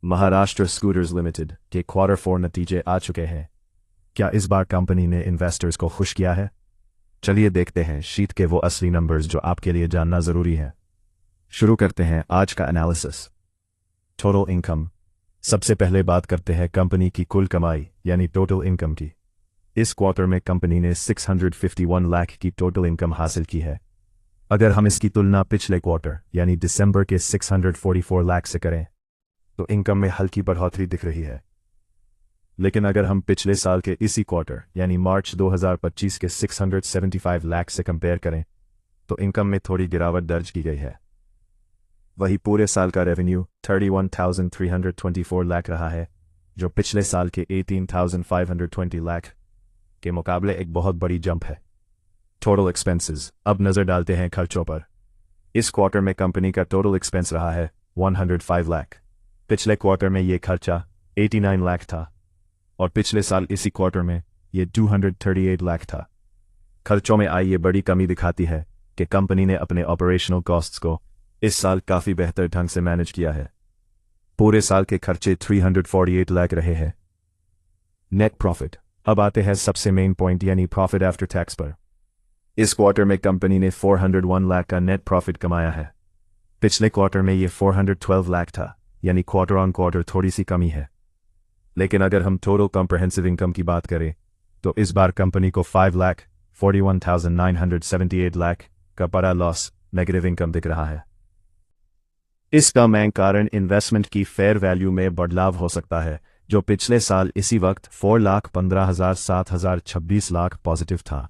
Maharashtra scooters limited के quarter four नतीजे आ चुके हैं। क्या इस बार कंपनी ने इन्वेस्टर्स को खुश किया है? चलिए देखते हैं शीट के वो असली नंबर्स जो आपके लिए जानना जरूरी है। शुरू करते हैं आज का एनालिसिस। Total income. सबसे पहले बात करते हैं कंपनी की कुल कमाई यानी टोटल इनकम की। इस क्वार्टर में कंपनी ने 651 लाख की टोटल इनकम हासिल की है। अगर हम इसकी तुलना पिछले क्वार्टर यानी दिसंबर के 644 लाख से करें तो इनकम में हल्की बढ़ोतरी दिख रही है। लेकिन अगर हम पिछले साल के इसी क्वार्टर यानी मार्च 2025 के 675 लाख से कंपेयर करें तो इनकम में थोड़ी गिरावट दर्ज की गई है। वही पूरे साल का रेवेन्यू 31,324 लाख रहा है, जो पिछले साल के 18,520 लाख के मुकाबले एक बहुत बड़ी जंप है। Total expenses. अब नज़र डालते हैं खर्चों पर। इस क्वार्टर में कंपनी का टोटल एक्सपेंस रहा है 105 लाख। पिछले क्वार्टर में ये खर्चा 89 लाख था और पिछले साल इसी क्वार्टर में ये 238 लाख था। खर्चों में आई ये बड़ी कमी दिखाती है कि कंपनी ने अपने ऑपरेशनल कॉस्ट्स को इस साल काफ़ी बेहतर ढंग से मैनेज किया है। पूरे साल के खर्चे 348 लाख रहे हैं। Net profit. अब आते हैं सबसे मेन पॉइंट यानी प्रॉफिट आफ्टर टैक्स पर। इस क्वार्टर में कंपनी ने 401 लाख का नेट प्रॉफिट कमाया है। पिछले क्वार्टर में ये 412 लाख था, यानी क्वार्टर ऑन क्वार्टर थोड़ी सी कमी है। लेकिन अगर हम टोटल कॉम्प्रहेंसिव इनकम की बात करें तो इस बार कंपनी को 5,41,978 लाख का बड़ा लॉस नेगेटिव इनकम दिख रहा है। इसका मेन कारण इन्वेस्टमेंट की फेयर वैल्यू में बदलाव हो सकता है, जो पिछले साल इसी वक्त 4,15,726 लाख पॉजिटिव था।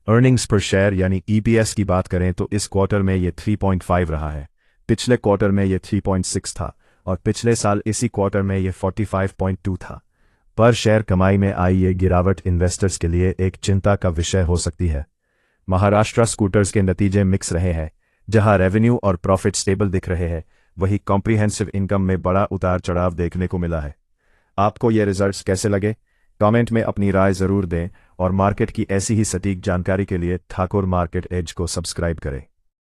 अर्निंग्स पर शेयर यानी EPS की बात करें तो इस क्वार्टर में ये 3.5 रहा है। पिछले क्वार्टर में ये 3.6 था और पिछले साल इसी क्वार्टर में ये 45.2 था। पर शेयर कमाई में आई ये गिरावट इन्वेस्टर्स के लिए एक चिंता का विषय हो सकती है। महाराष्ट्र स्कूटर्स के नतीजे मिक्स रहे हैं। जहां रेवेन्यू और प्रॉफिट स्टेबल दिख रहे हैं, वहीं कॉम्प्रिहेंसिव इनकम में बड़ा उतार चढ़ाव देखने को मिला है। आपको ये रिजल्ट्स कैसे लगे? कमेंट में अपनी राय ज़रूर दें और मार्केट की ऐसी ही सटीक जानकारी के लिए ठाकुर मार्केट एज को सब्सक्राइब करें।